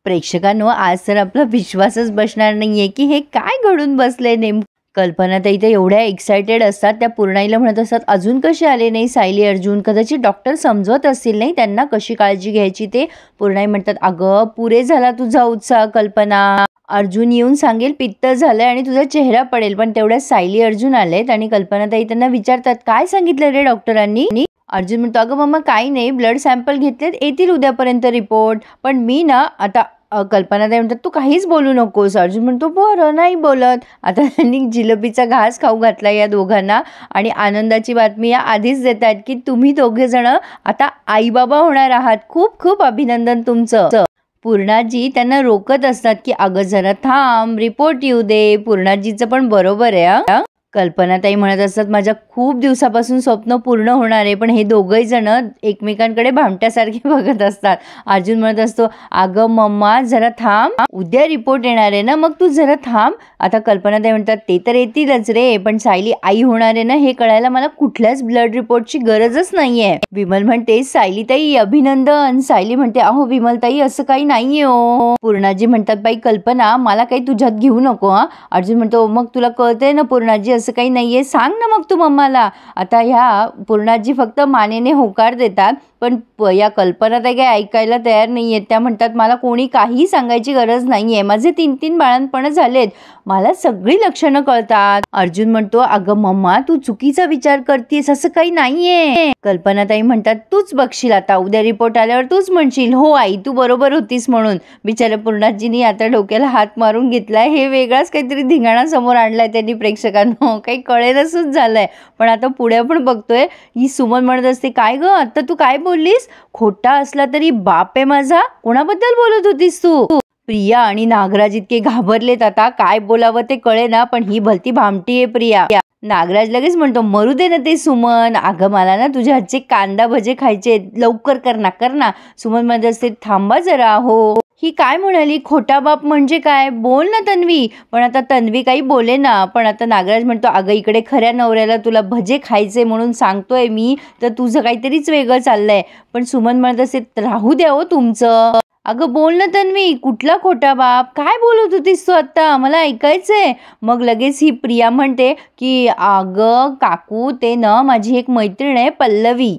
प्रेक्षकांनो, आज तर आपला विश्वासच बसणार नाहीये की हे काय घडून बसलंय नेमकं. कल्पनाताई तर एवढ्या एक्सायटेड असतात, त्या पूर्णाईला म्हणत असतात अजून कसे आले नाही सायली अर्जुन. कदाचित डॉक्टर समजवत असतील नाही त्यांना कशी काळजी घ्यायची ते. पूर्णाई म्हणतात अगं पुरे झाला तुझा उत्साह कल्पना. अर्जुन येऊन सांगेल पित्त झालंय आणि तुझा चेहरा पडेल. पण तेवढ्या सायली अर्जुन आलेत आणि कल्पनाताई त्यांना विचारतात काय सांगितलं रे डॉक्टरांनी. अर्जुन म्हणतो अगं मम्मा काही नाही, ब्लड सॅम्पल घेतलेत, येतील उद्यापर्यंत रिपोर्ट. पण मी ना आता कल्पनाताई म्हणतात तू काहीच बोलू नकोस. अर्जुन म्हणतो बरं नाही बोलत. आता त्यांनी जिलेबीचा घास खाऊ घातला या दोघांना आणि आनंदाची बातमी या आधीच देत आहेत की तुम्ही दोघे जण आता आई बाबा होणार आहात. खूप खूप अभिनंदन तुमचं. पूर्णाजी त्यांना रोकत असतात की अगं जरा थांब, रिपोर्ट येऊ दे. पूर्णाजीचं पण बरोबर आहे. कल्पनाताई म्हणत असतात माझ्या खूप दिवसापासून स्वप्न पूर्ण होणार आहे. पण हे दोघंही जण एकमेकांकडे भामट्यासारखे बघत असतात. अर्जुन म्हणत असतो अगं मम्मा जरा थांब, उद्या रिपोर्ट येणार आहे ना, मग तू जरा थांब. आता कल्पनाताई म्हणतात ते तर येतीलच रे, पण सायली आई होणार आहे ना हे कळायला मला कुठल्याच ब्लड रिपोर्टची गरजच नाहीये. विमल म्हणते सायलीताई अभिनंदन. सायली म्हणते अहो विमलताई असं काही नाहीये हो. पूर्णाजी म्हणतात बाई कल्पना मला काही तुझ्यात घेऊ नको हा. अर्जुन म्हणतो मग तुला कळतंय ना पूर्णाजी असं काही नाहीये, सांग ना मग तू मम्माला. आता ह्या पूर्णाजी फक्त मानेने होकार देतात, पण या कल्पनाताई काही ऐकायला तयार नाहीयेत. त्या म्हणतात मला कोणी काही सांगायची गरज नाहीये, माझे 3 बाळंतपण झालेत, मला सगळी लक्षणं कळतात. अर्जुन म्हणतो अगं मम्मा तू चुकीचा विचार करतेस, असं काही नाहीये. कल्पनाताई म्हणतात तूच बघशील आता, उद्या रिपोर्ट आल्यावर तूच म्हणशील हो आई तू बरोबर होतीस म्हणून. बिचाऱ्या पूर्णाजींनी आता डोक्याला हात मारून घेतलाय. हे वेगळाच काहीतरी धिंगाणा समोर आणलाय त्यांनी प्रेक्षकांना, काही कळेलच झालंय. पण आता पुढे आपण बघतोय ही सुमन म्हणत असते काय ग आता तू काय बोललीस, खोटा असला तरी बाप आहे माझा, कोणाबद्दल बोलत होतीस तू. प्रिया आणि नागराज इतके घाबरलेत, आता काय बोलावं ते कळे ना. पण ही भलती भामटी आहे प्रिया. नागराज लगेच म्हणतो मरू दे ना ते सुमन, अगं मला ना तुझ्या हातचे कांदा भजे खायचे, लवकर कर ना. सुमन म्हणत असते थांबा जरा हो. ही काय म्हणाली खोटा बाप म्हणजे काय, बोल ना तन्वी. पण आता तन्वी काही बोले ना. पण आता नागराज म्हणतो अगं इकडे खऱ्या नवऱ्याला तुला भजे खायचे म्हणून सांगतोय मी, तर तुझं काहीतरीच वेगळं चाललंय. पण सुमन म्हणत असते राहू द्या हो तुमचं. अगं बोल ना तन्वी, कुठला खोटा बाप, काय बोलत होतीस तू आता, मला ऐकायचंय. मग लगेच ही प्रिया म्हणते की अगं काकू ते ना माझी एक मैत्रीण आहे पल्लवी.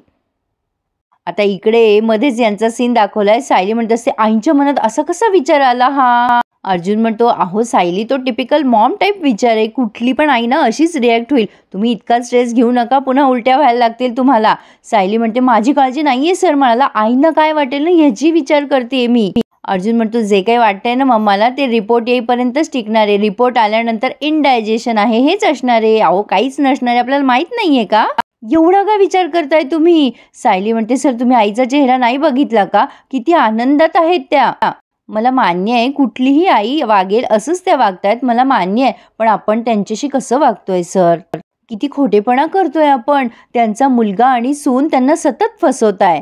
आता इकडे मध्येच यांचा सीन दाखवलाय. सायली म्हणत असते आईच्या मनात असा कसा विचार आला हा. अर्जुन म्हणतो अहो सायली तो टिपिकल मॉम टाईप विचार आहे, कुठली पण आई ना अशीच रिॲक्ट होईल, तुम्ही इतका स्ट्रेस घेऊ नका, पुन्हा उलट्या व्हायला लागतील तुम्हाला. सायली म्हणते माझी काळजी नाहीये सर, मला आईना काय वाटेल ना ह्याची विचार करते मी. अर्जुन म्हणतो जे काही वाटतंय ना मम्माला ते रिपोर्ट येईपर्यंतच टिकणार आहे, रिपोर्ट आल्यानंतर इनडायजेशन आहे हेच असणार आहे. अहो काहीच नसणार आहे, आपल्याला माहित नाहीये का, एवढा का विचार करताय तुम्ही. सायली म्हणते सर तुम्ही आईचा चेहरा नाही बघितला का, किती आनंदात आहेत त्या. मला मान्य आहे कुठलीही आई वागेल असंच त्या वागतायत, मला मान्य आहे, पण आपण त्यांच्याशी कसं वागतोय सर, किती खोटेपणा करतोय आपण. त्यांचा मुलगा आणि सून त्यांना सतत फसवताय.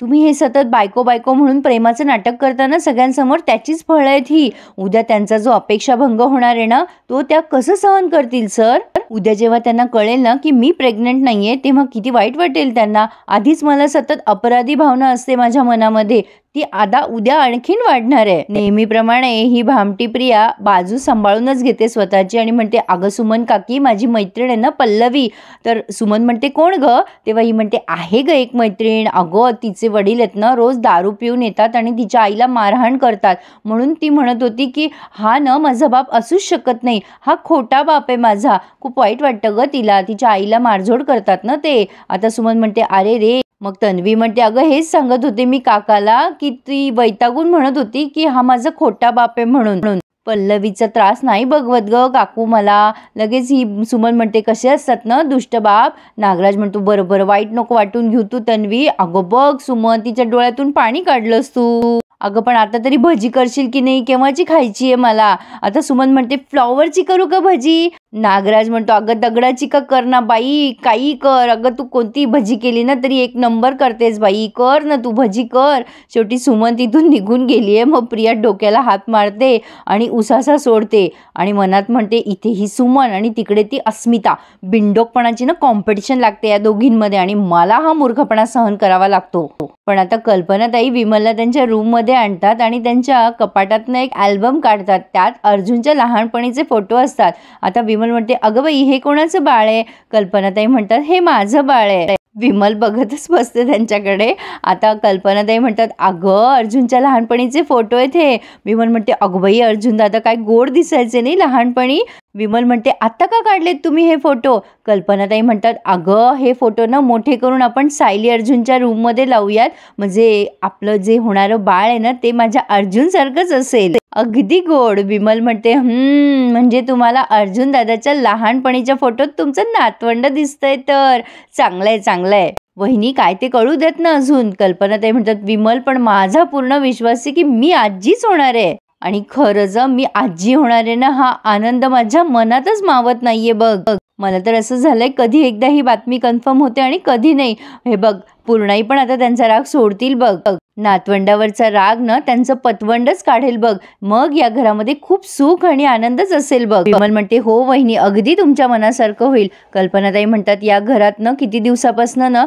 तुम्ही हे सतत बायको बायको म्हणून प्रेमाचं नाटक करताना सगळ्यांसमोर त्याचीच फळं आहेत ही. उद्या त्यांचा जो अपेक्षाभंग होणार आहे ना तो त्या कसं सहन करतील सर. उद्या जेव्हा त्यांना कळेल ना की मी प्रेग्नंट नाहीये तेव्हा किती वाईट वाटेल त्यांना. आधीच मला सतत अपराधी भावना असते माझ्या मनामध्ये, ती आता उद्या आणखीन वाढणार आहे. नेहमीप्रमाणे ही भामटी प्रिया बाजू सांभाळूनच घेते स्वतःची आणि म्हणते अगं सुमन काकी माझी मैत्रीण आहे ना पल्लवी. तर सुमन म्हणते कोण ग, तेव्हा ही म्हणते आहे ग एक मैत्रीण, अगं तिचे वडील आहेत ना रोज दारू पिऊन येतात आणि तिच्या आईला मारहाण करतात, म्हणून ती म्हणत होती की हा ना माझा बाप असूच शकत नाही, हा खोटा बाप आहे माझा. खूप वाईट वाटतं ग तिला, तिच्या आईला मारझोड करतात ना ते. आता सुमन म्हणते अरे रे. मग तन्वी म्हणते अगं हेच सांगत होते मी काकाला की ती वैतागून म्हणत होती की हा माझा खोटा बाप आहे म्हणून. पल्लवीचा त्रास नाही बघवत ग काकू मला. लगेच ही सुमन म्हणते कसे असतात ना दुष्ट बाप. नागराज म्हणतो बरोबर वाईट नको वाटून घेऊ तू तन्वी. अगं बघ सुमन तिच्या डोळ्यातून पाणी काढलंस तू. अगं पण आता तरी भजी करशील की नाही, केव्हाची खायची आहे मला. आता सुमन म्हणते फ्लॉवरची करू का भजी. नागराज म्हणतो, अगं दगडाची का कर ना बाई, काही कर, अगं तू कोणती भजी केली ना तरी एक नंबर करतेस बाई, कर ना तू भजी कर. शेवटी सुमन तिथून निघून गेली आहे. मग प्रिया डोक्याला हात मारते आणि उसासा सोडते आणि मनात म्हणते, इथे ही सुमन आणि तिकडे ती अस्मिता, बिंडोकपणाची ना कॉम्पिटिशन लागते या दोघींमध्ये आणि मला हा मूर्खपणा सहन करावा लागतो. पण आता कल्पनाताई विमलला त्यांच्या रूममध्ये आणतात आणि त्यांच्या कपाटातनं एक अल्बम काढतात. त्यात अर्जुनच्या लहानपणीचे फोटो असतात. आता विमल म्हणते, अगं बाई हे कोणाचं बाळ आहे? कल्पनाताई म्हणतात, हे माझं बाळ आहे. विमल बघतच बसते त्यांच्याकडे. आता कल्पनाताई म्हणतात, अगं अर्जुनच्या लहानपणीचे फोटो आहेत हे. विमल म्हणते, अगं बाई अर्जुन दादा काय गोड दिसायचे नाही लहानपणी. विमल म्हणते, आत्ता का काढलेत तुम्ही हे फोटो? कल्पनाताई म्हणतात, अगं हे फोटो ना मोठे करून आपण सायली अर्जुनच्या रूममध्ये लावूयात, म्हणजे आपलं जे होणारं बाळ आहे ना ते माझ्या अर्जुनसारखंच असेल. अगदी गोड. विमल म्हणते, म्हणजे तुम्हाला अर्जुन दादाच्या लहानपणीच्या फोटोत तुमचं नातवंड दिसतंय तर चांगलंय चांगलंय. वहिनी काय ते कळू देत ना अजून. कल्पनाताई म्हणतात, विमल पण माझा पूर्ण विश्वास आहे की मी आजीच होणार आहे. आणि खरंच मी आजी होणार आहे ना, हा आनंद माझ्या मनातच मावत नाहीये बघ. मला तर असं झालंय कधी एकदा ही बातमी कन्फर्म होते आणि कधी नाही. हे बघ पूर्णाई पण आता त्यांचा राग सोडतील बघ. नातवंडावरचा राग न त्यांचं पतवंडच काढेल बघ. मग या घरामध्ये खूप सुख आणि आनंदच असेल बघ. विमल म्हणते, हो वहिनी अगदी तुमच्या मनासारखं होईल. कल्पनाताई म्हणतात, या घरात न किती दिवसापासून ना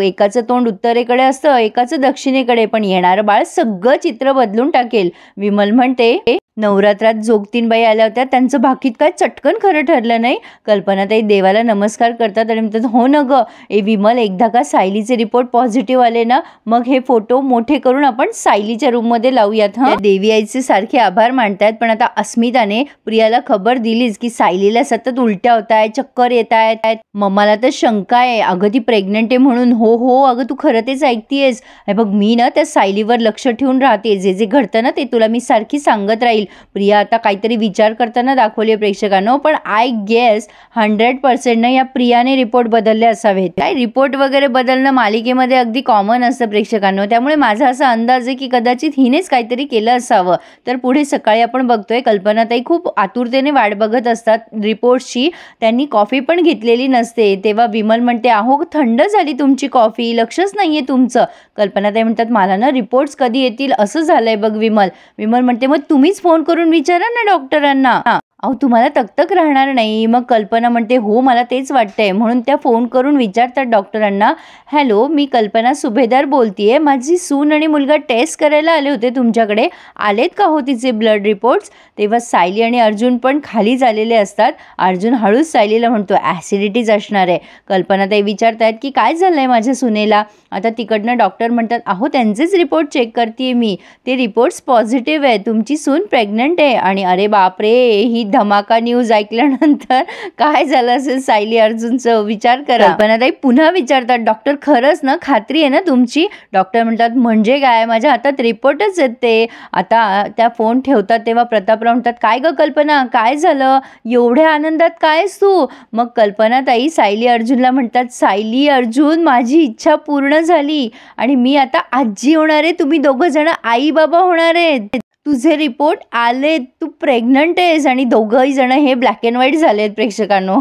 एकाचं तोंड उत्तरेकडे असतं, एकाचं दक्षिणेकडे, पण येणारं बाळ सगळं चित्र बदलून टाकेल. विमल म्हणते, नवरात्रात जोगतीनबाई आल्या होत्या, त्यांचं भाकीत काय चटकन खरं ठरलं नाही. कल्पनाताई देवाला नमस्कार करतात आणि म्हणतात, हो न ग ए विमल, एकदा का सायलीचे रिपोर्ट पॉझिटिव्ह आले ना मग हे फोटो मोठे करून आपण सायलीच्या रूममध्ये लावूयात. देवी आईचे सारखे आभार मानतायत. पण आता अस्मिताने प्रियाला खबर दिलीच की सायलीला सतत उलट्या होत आहेत, चक्कर येत आहेत. मम्माला तर शंका आहे, अगं ती प्रेग्नंट आहे म्हणून. हो हो अगं तू खरं तेच ऐकतीयस. हे बघ मी ना त्या सायलीवर लक्ष ठेवून राहते, जे जे घडतं ना ते तुला मी सारखी सांगत राहील. प्रिया आता काहीतरी विचार करताना दाखवली प्रेक्षकांनो, पण आय गेस 100% ना या प्रियाने रिपोर्ट बदलले असावेत. काय रिपोर्ट वगैरे बदलणं मालिकेमध्ये अगदी कॉमन असतं प्रेक्षकांनो, त्यामुळे माझा असा अंदाज आहे की कदाचित हिनेच काहीतरी केलं असावं. तर पुढे सकाळी आपण बघतोय कल्पनाताई खूप आतुरतेने वाट बघत असतात रिपोर्टची. त्यांनी कॉफी पण घेतलेली नसते. तेव्हा विमल म्हणते, अहो थंड झाली तुमची कॉफी, लक्षच नाहीये तुमचं. कल्पनाताई म्हणतात, मला ना रिपोर्ट्स कधी येतील असं झालंय बघ विमल. विमल म्हणते, मग तुम्हीच फोन करून विचारा ना डॉक्टरांना. अहो तुम्हाला तकतक राहणार नाही. मग कल्पना म्हणते, हो मला तेच वाटतंय. म्हणून त्या फोन करून विचारतात डॉक्टरांना, हॅलो मी कल्पना सुभेदार बोलतीये, माझी सून आणि मुलगा टेस्ट करायला आले होते तुमच्याकडे, आलेत का हो तिचे ब्लड रिपोर्ट्स? तेव्हा सायली आणि अर्जुन पण खाली झालेले असतात. अर्जुन हळूच सायलीला म्हणतो, ॲसिडिटीज असणार आहे. कल्पनाताई विचारतायत की काय झालंय माझ्या सुनेला? आता तिकडनं डॉक्टर म्हणतात, अहो त्यांचेच रिपोर्ट चेक करते मी, ते रिपोर्ट्स पॉझिटिव्ह आहे, तुमची सून प्रेग्नंट आहे. आणि अरे बापरे, ही धमाका न्यूज ऐकल्यानंतर काय झालं असेल सायली अर्जुनचं विचार करा. कल्पनाताई पुन्हा विचारतात, डॉक्टर खरंच ना, खात्री आहे ना तुमची? डॉक्टर म्हणतात, म्हणजे काय, माझ्या हातात रिपोर्टच आहेत ते. आता त्या फोन ठेवतात तेव्हा प्रतापराव म्हणतात, काय ग कल्पना काय झालं, एवढ्या आनंदात काय आहेस तू? मग कल्पनाताई सायली अर्जुनला म्हणतात, सायली अर्जुन माझी इच्छा पूर्ण झाली आणि मी आता आजी होणार आहे, तुम्ही दोघं जण आई बाबा होणार आहेत. तुझे रिपोर्ट आले, तू प्रेग्नंट आहेस. आणि दोघंही जण हे ब्लॅक अँड व्हाईट झालेत प्रेक्षकांनो.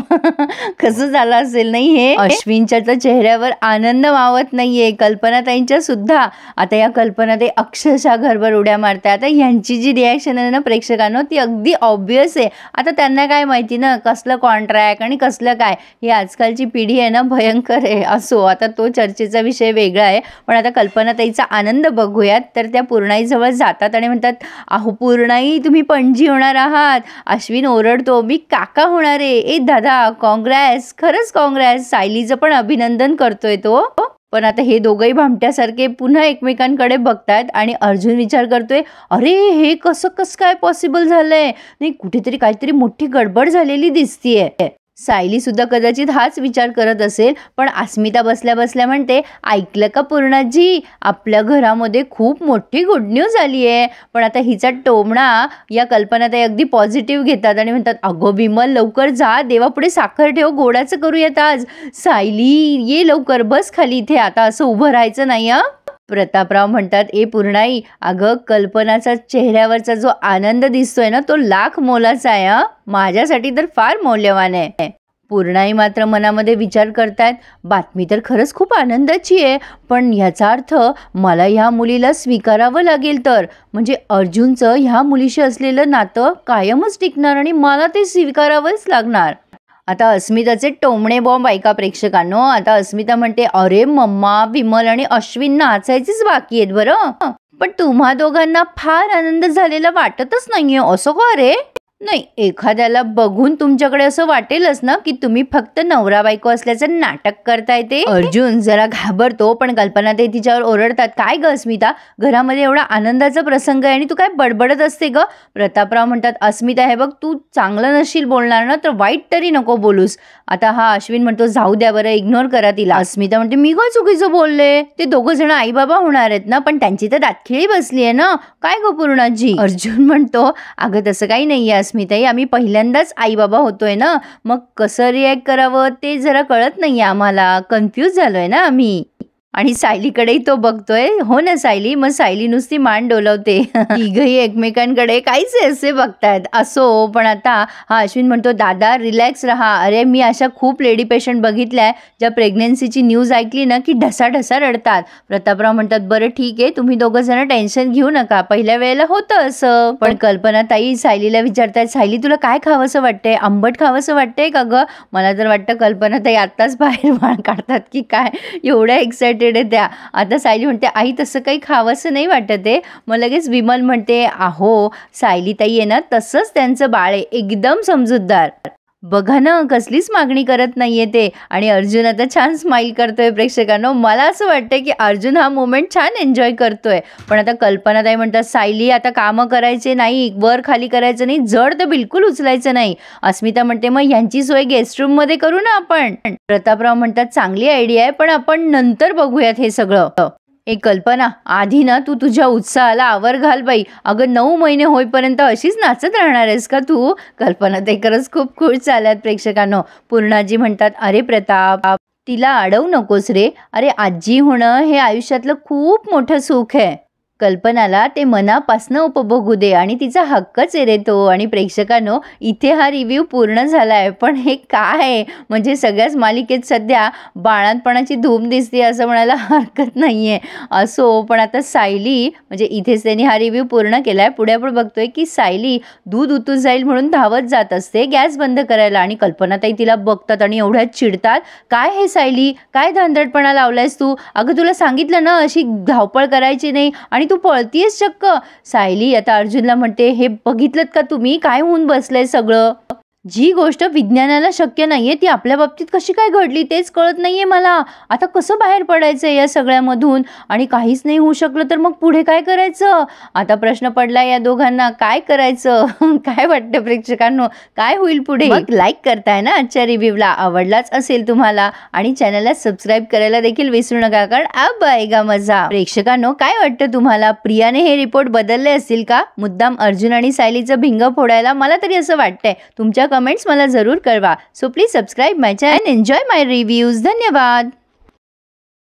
कसं झालं असेल नाही हे. अश्विनच्या तर चेहऱ्यावर आनंद मावत नाहीये, कल्पनाताईंच्या सुद्धा. आता या कल्पनाताई अक्षरशः घरभर उड्या मारतात. आता यांची जी रिॲक्शन आहे ना प्रेक्षकांनो ती अगदी ऑब्वियस आहे. आता त्यांना काय माहिती ना कसलं कॉन्ट्रॅक्ट आणि कसलं काय, ही आजकालची पिढी आहे ना भयंकर आहे. असो, आता तो चर्चेचा विषय वेगळा आहे. पण आता कल्पनाताईचा आनंद बघूयात. तर त्या पूर्णाईजवळ जातात आणि म्हणतात, अहो पूर्णाई तुम्ही पणजी होणार आहात. अश्विन ओरडतो, मी काका होणार आहे. ए दादा काँग्रेस, खरंच काँग्रेस. सायलीचं पण अभिनंदन करतोय तो. पण आता हे दोघंही भामट्यासारखे पुन्हा एकमेकांकडे बघतात आणि अर्जुन विचार करतोय, अरे हे कसं काय पॉसिबल झालंय, नाही कुठेतरी काहीतरी मोठी गडबड झालेली दिसतीये. सायली सुद्धा कदाचित हाच विचार करत असेल. पण अस्मिता बसल्या बसल्या म्हणते, ऐकलं का पूर्णाजी, आपल्या घरामध्ये खूप मोठी गुड न्यूज आली आहे. पण आता हिचा टोमणा या कल्पनाताई अगदी पॉझिटिव्ह घेतात आणि म्हणतात, अगो विमल लवकर जा, देवापुढे साखर ठेव, गोडाचं करूयात आज. सायली ये लवकर, बस खाली इथे, आता असं उभं राहायचं नाही. प्रतापराव म्हणतात, ए पूर्णाई, अगं कल्पनाचा चेहऱ्यावरचा जो आनंद दिसतोय ना तो लाख मोलाचा आहे हं. माझ्यासाठी तर फार मौल्यवान आहे. पूर्णाई मात्र मनामध्ये विचार करतायत, बातमी तर खरंच खूप आनंदाची आहे, पण ह्याचा अर्थ मला ह्या मुलीला स्वीकारावं लागेल तर म्हणजे अर्जुनचं ह्या मुलीशी असलेलं नातं कायमच टिकणार आणि मला ते स्वीकारावंच लागणार. आता अस्मिताचे टोमणे बॉम्ब ऐका प्रेक्षकांनो. आता अस्मिता म्हणते, अरे मम्मा, विमल आणि अश्विन नाचायचीच बाकी आहेत बरं, पण तुम्हा दोघांना फार आनंद झालेला वाटतच नाहीये. असं का रे? नाही, एखाद्याला बघून तुमच्याकडे असं वाटेलच ना की तुम्ही फक्त नवरा बायको असल्याचं नाटक करताय ते. अर्जुन जरा घाबरतो, पण कल्पना ते तिच्यावर ओरडतात, काय ग अस्मिता, घरामध्ये एवढा आनंदाचा प्रसंग आहे आणि तू काय बडबडत असते ग. प्रतापराव म्हणतात, अस्मिता हे बघ, तू चांगलं नशील बोलणार ना तर वाईट तरी नको बोलूस. आता हा अश्विन म्हणतो, जाऊ द्या बरं, इग्नोर करा तिला. अस्मिता म्हणते, मी काय चुकीचं बोलले, ते दोघं जण आई बाबा होणार आहेत ना, पण त्यांची तर दातखिळी बसली आहे ना, काय ग पूर्णाजी. अर्जुन म्हणतो, अगं तसं काही नाहीये अस्मिताई, आम्ही पहिल्यांदाच आई बाबा होतोय ना, मग कसं रिॲक्ट करावं ते जरा कळत नाहीये आम्हाला, कन्फ्यूज झालोय ना आम्ही. आणि सायलीकडेही तो बघतोय. हो ना सायली, मग सायली नुसती मान डोलवते. तिघही एकमेकांकडे काहीच असे बघतायत. असो, पण आता हा अश्विन म्हणतो, दादा रिलॅक्स राहा, अरे मी अशा खूप लेडी पेशंट बघितल्या ज्या प्रेग्नन्सीची न्यूज ऐकली ना की ढसाढसा रडतात. प्रतापराव म्हणतात, बरं ठीक आहे, तुम्ही दोघं जण टेन्शन घेऊ नका, पहिल्या वेळेला होतं असं. पण कल्पना ताई सायलीला विचारतायत, सायली तुला काय खावंसं वाटतंय, आंबट खावंसं वाटतंय का ग. मला तर वाटतं कल्पना ताई आत्ताच बाहेर वाळ काढतात की काय, एवढ्या एक्साइटेड त्या. आता सायली म्हणते, आई तसं काही खावंसं नाही वाटत आहे. मग लगेच विमल म्हणते, अहो सायली ताई आहे ना तसंच त्यांचं बाळ आहे, एकदम समजूतदार. बघा ना, कसलीच मागणी करत नाहीये ते. आणि अर्जुन आता छान स्माईल करतोय प्रेक्षकांनो. मला असं वाटतंय की अर्जुन हा मोमेंट छान एन्जॉय करतोय. पण आता कल्पना ताई म्हणतात, सायली आता कामं करायचे नाही, वर खाली करायचं नाही, जड तर बिलकुल उचलायचं नाही. अस्मिता म्हणते, मग यांची सोय गेस्ट रूम मध्ये करू ना आपण. प्रतापराव म्हणतात, चांगली आयडिया आहे, पण आपण नंतर बघूयात हे सगळं. एक कल्पना, आधी ना तू तुझ्या उत्साहाला आवर घाल बाई. अगं 9 महिने होईपर्यंत अशीच नाचत राहणार आहेस का तू. कल्पना ते खरंच खूप खुश झाल्यात प्रेक्षकांनो. पूर्णाजी म्हणतात, अरे प्रताप, तिला अडवू नकोस रे, अरे आजी होणं हे आयुष्यातलं खूप मोठं सुख आहे. कल्पनाला ते मनापासनं उपभोगू दे आणि तिचा हक्कच आहे रे तो. आणि प्रेक्षकांनो, इथे हा रिव्ह्यू पूर्ण झाला आहे. पण हे काय म्हणजे सगळ्याच मालिकेत सध्या बाळांपणाची धूम दिसते असं म्हणायला हरकत नाही आहे. असो, पण आता सायली म्हणजे इथेच त्यांनी हा रिव्ह्यू पूर्ण केला आहे. पुढे आपण बघतोय की सायली दूध उतू जाईल म्हणून धावत जात असते गॅस बंद करायला आणि कल्पनाताई तिला बघतात आणि एवढ्यात चिडतात, काय हे सायली, काय धांदडपणा लावलायस तू, अगं तुला सांगितलं ना अशी धावपळ करायची नाही आणि तू पळतीयस चक्क. सायली आता अर्जुनला म्हणते, हे बघितलं का तुम्ही काय होऊन बसलंय सगळं. जी गोष्ट विज्ञानाला शक्य नाहीये ती आपल्या बाबतीत कशी काय घडली तेच कळत नाहीये मला. आता कसं बाहेर पडायचं या सगळ्यामधून, आणि काहीच नाही होऊ शकलं तर मग पुढे काय करायचं. आता प्रश्न पडला या दोघांना, काय करायचं. काय वाटतं प्रेक्षकांनो, काय होईल पुढे. मग लाईक करताय ना आजच्या रिव्ह्यूला, आवडलाच असेल तुम्हाला, आणि चॅनलला सबस्क्राईब करायला देखील विसरू नका, कारण अब आएगा मजा. प्रेक्षकांनो, काय वाटतं तुम्हाला, प्रियाने हे रिपोर्ट बदलले असतील का मुद्दाम अर्जुन आणि सायलीचं भिंग फोडायला. मला तरी असं वाटतंय. तुमच्या कमेंट्स मला जरूर कळवा. So please subscribe my channel, enjoy my reviews. धन्यवाद.